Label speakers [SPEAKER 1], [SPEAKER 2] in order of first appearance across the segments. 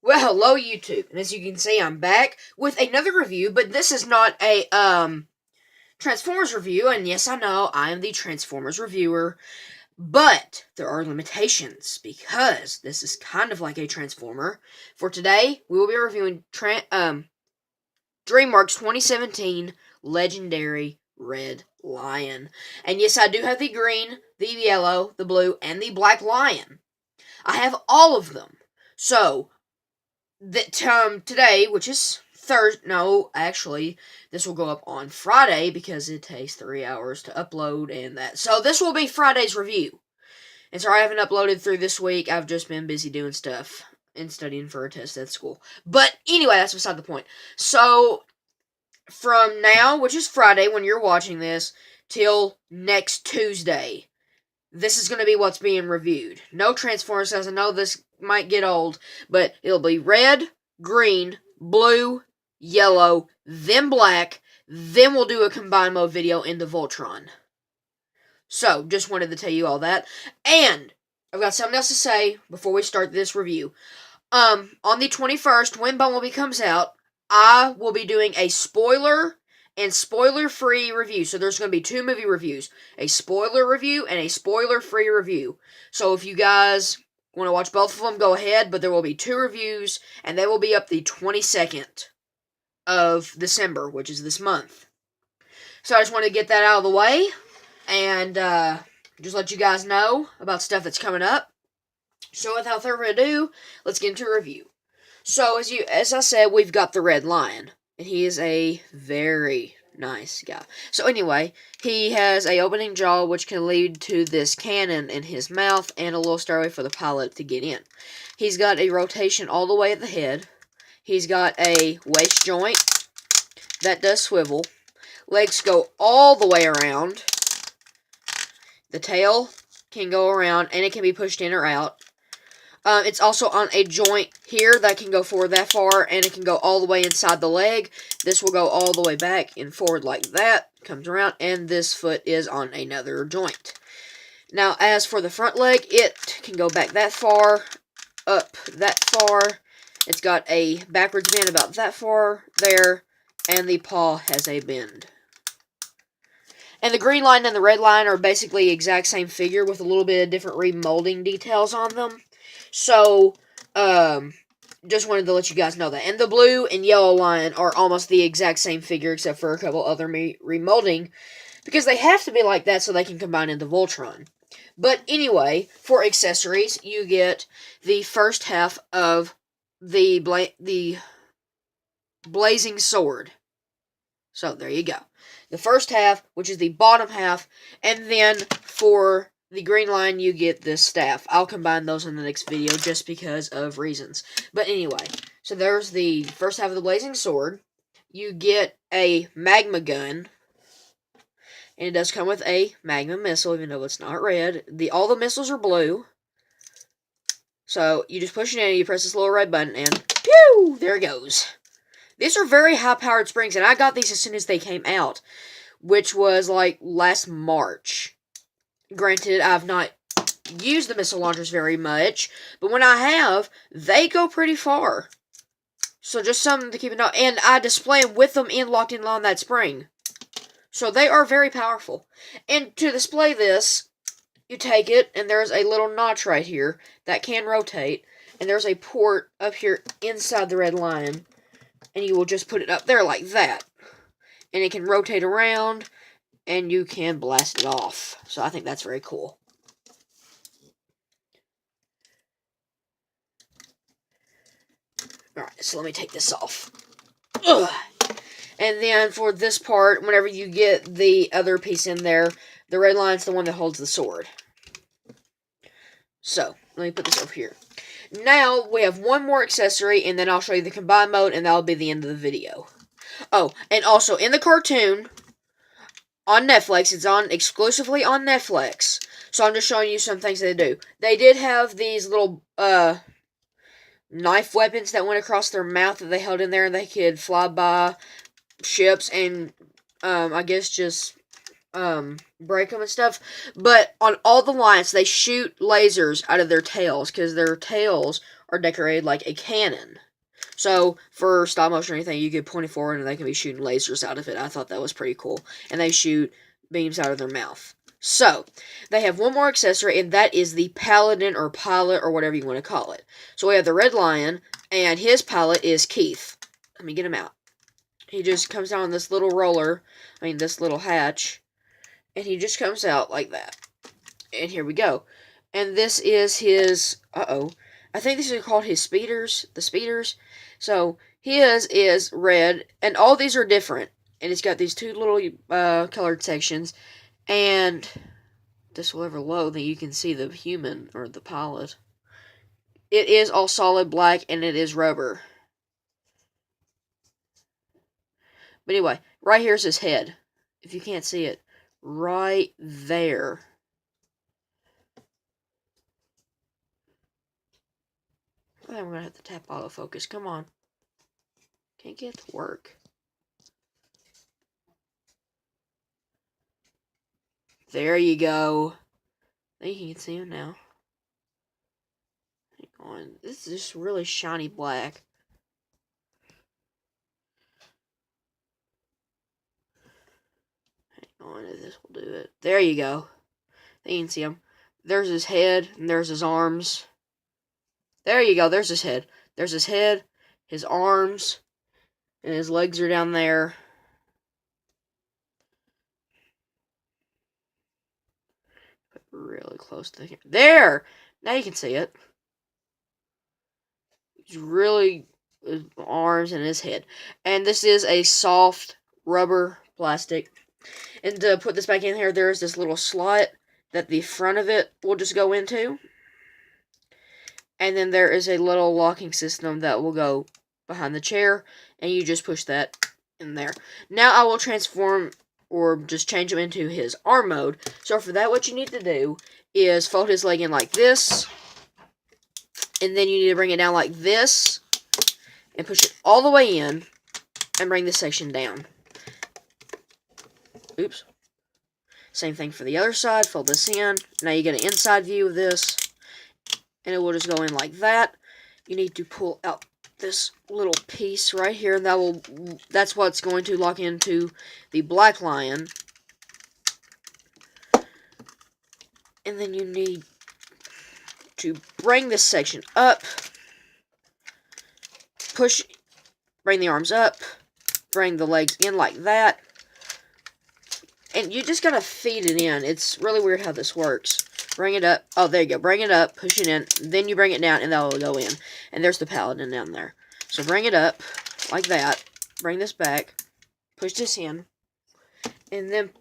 [SPEAKER 1] Well, hello YouTube, and as you can see, I'm back with another review, but this is not a, Transformers review, and yes, I know, I am the Transformers reviewer, but there are limitations, because this is kind of like a Transformer. For today, we will be reviewing, DreamWorks 2017 Legendary Red Lion. And yes, I do have the green, the yellow, the blue, and the black lion. I have all of them. So, today, which is Thursday. No, actually, this will go up on Friday because it takes 3 hours to upload and that. So this will be Friday's review. And sorry I haven't uploaded through this week. I've just been busy doing stuff and studying for a test at school. But anyway, that's beside the point. So from now, which is Friday when you're watching this, till next Tuesday, this is going to be what's being reviewed. No Transformers, as I know this might get old, but it'll be red, green, blue, yellow, then black, then we'll do a combined mode video into Voltron. So, just wanted to tell you all that. And, I've got something else to say before we start this review. On the 21st, when Bumblebee comes out, I will be doing a spoiler and spoiler-free review. So there's going to be 2 movie reviews. A spoiler review and a spoiler-free review. So if you guys want to watch both of them, go ahead. But there will be 2 reviews, and they will be up the 22nd of December, which is this month. So I just want to get that out of the way, and just let you guys know about stuff that's coming up. So without further ado, let's get into a review. So as I said, we've got the Red Lion. And he is a very nice guy. So anyway, he has a opening jaw which can lead to this cannon in his mouth and a little stairway for the pilot to get in. He's got a rotation all the way at the head. He's got a waist joint that does swivel. Legs go all the way around. The tail can go around and it can be pushed in or out. It's also on a joint here that can go forward that far, and it can go all the way inside the leg. This will go all the way back and forward like that, comes around, and this foot is on another joint. Now, as for the front leg, it can go back that far, up that far. It's got a backwards bend about that far there, and the paw has a bend. And the green line and the red line are basically the exact same figure with a little bit of different remolding details on them. So, just wanted to let you guys know that. And the blue and yellow line are almost the exact same figure, except for a couple other remolding, because they have to be like that so they can combine into Voltron. But anyway, for accessories, you get the first half of the blazing sword. So, there you go. The first half, which is the bottom half, and then for the green line, you get this staff. I'll combine those in the next video just because of reasons. But anyway, so there's the first half of the blazing sword. You get a magma gun. And it does come with a magma missile, even though it's not red. All the missiles are blue. So you just push it in, you press this little red button, and pew! There it goes. These are very high-powered springs, and I got these as soon as they came out, which was like last March. Granted, I've not used the missile launchers very much, but when I have, they go pretty far. So just something to keep in mind. And I display them with them locked in on that spring. So they are very powerful. And to display this, you take it, and there's a little notch right here that can rotate. And there's a port up here inside the Red Lion. And you will just put it up there like that. And it can rotate around, and you can blast it off. So I think that's very cool. Alright, so let me take this off. Ugh. And then for this part, whenever you get the other piece in there, the red line's the one that holds the sword. So, let me put this over here. Now, we have one more accessory, and then I'll show you the combined mode, and that'll be the end of the video. Oh, and also, in the cartoon, on Netflix, it's on exclusively on Netflix, so I'm just showing you some things they do. They did have these little, knife weapons that went across their mouth that they held in there, and they could fly by ships and, I guess just, break them and stuff. But on all the lions, they shoot lasers out of their tails, because their tails are decorated like a cannon. So, for stop motion or anything, you could point it forward and they can be shooting lasers out of it. I thought that was pretty cool. And they shoot beams out of their mouth. So, they have one more accessory, and that is the paladin or pilot or whatever you want to call it. So, we have the red lion, and his pilot is Keith. Let me get him out. He just comes down on this little roller, this little hatch, and he just comes out like that. And here we go. And this is his, I think these are called his speeders, the speeders. So, his is red, and all these are different. And it's got these two little colored sections. And this will ever load, then you can see the human, or the pilot. It is all solid black, and it is rubber. But anyway, right here's his head. If you can't see it, right there. I think we're going to have to tap autofocus. Come on. Can't get it to work. There you go. I think you can see him now. Hang on. This is just really shiny black. Hang on, if this will do it. There you go. I think you can see him. There's his head, and there's his arms. There you go. There's his head. There's his head, his arms, and his legs are down there. Put really close to him. There! Now you can see it. He's really, his arms and his head. And this is a soft rubber plastic. And to put this back in here, there's this little slot that the front of it will just go into. And then there is a little locking system that will go behind the chair, and you just push that in there. Now I will transform, or just change him into his arm mode. So for that, what you need to do is fold his leg in like this, and then you need to bring it down like this, and push it all the way in, and bring this section down. Oops. Same thing for the other side, fold this in. Now you get an inside view of this. And it will just go in like that. You need to pull out this little piece right here. And that's what's going to lock into the black lion. And then you need to bring this section up. Bring the arms up. Bring the legs in like that. And you just gotta feed it in. It's really weird how this works. Bring it up. Oh, there you go. Bring it up. Push it in. Then you bring it down, and that will go in. And there's the paladin down there. So bring it up like that. Bring this back. Push this in. And then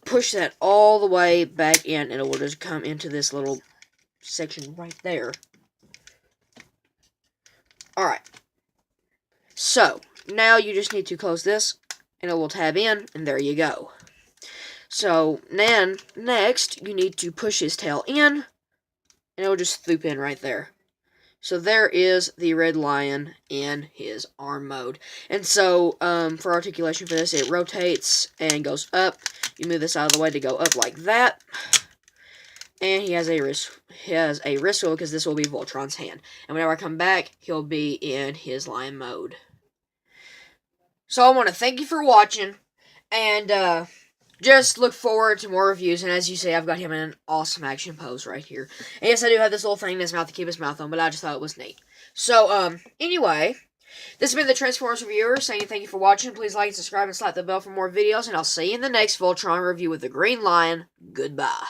[SPEAKER 1] push that all the way back in, and it will just come into this little section right there. Alright. So, now you just need to close this, and it will tab in, and there you go. So, then, next, you need to push his tail in, and it will just swoop in right there. So, there is the red lion in his arm mode. And so, for articulation for this, it rotates and goes up. You move this out of the way to go up like that. And he has a wrist wheel, because this will be Voltron's hand. And whenever I come back, he'll be in his lion mode. So, I want to thank you for watching, and, just look forward to more reviews, and as you see, I've got him in an awesome action pose right here. And yes, I do have this little thing in his mouth to keep his mouth on, but I just thought it was neat. So, anyway, this has been the Transformers Reviewer, saying thank you for watching. Please like, subscribe, and slap the bell for more videos, and I'll see you in the next Voltron review with the Green Lion. Goodbye.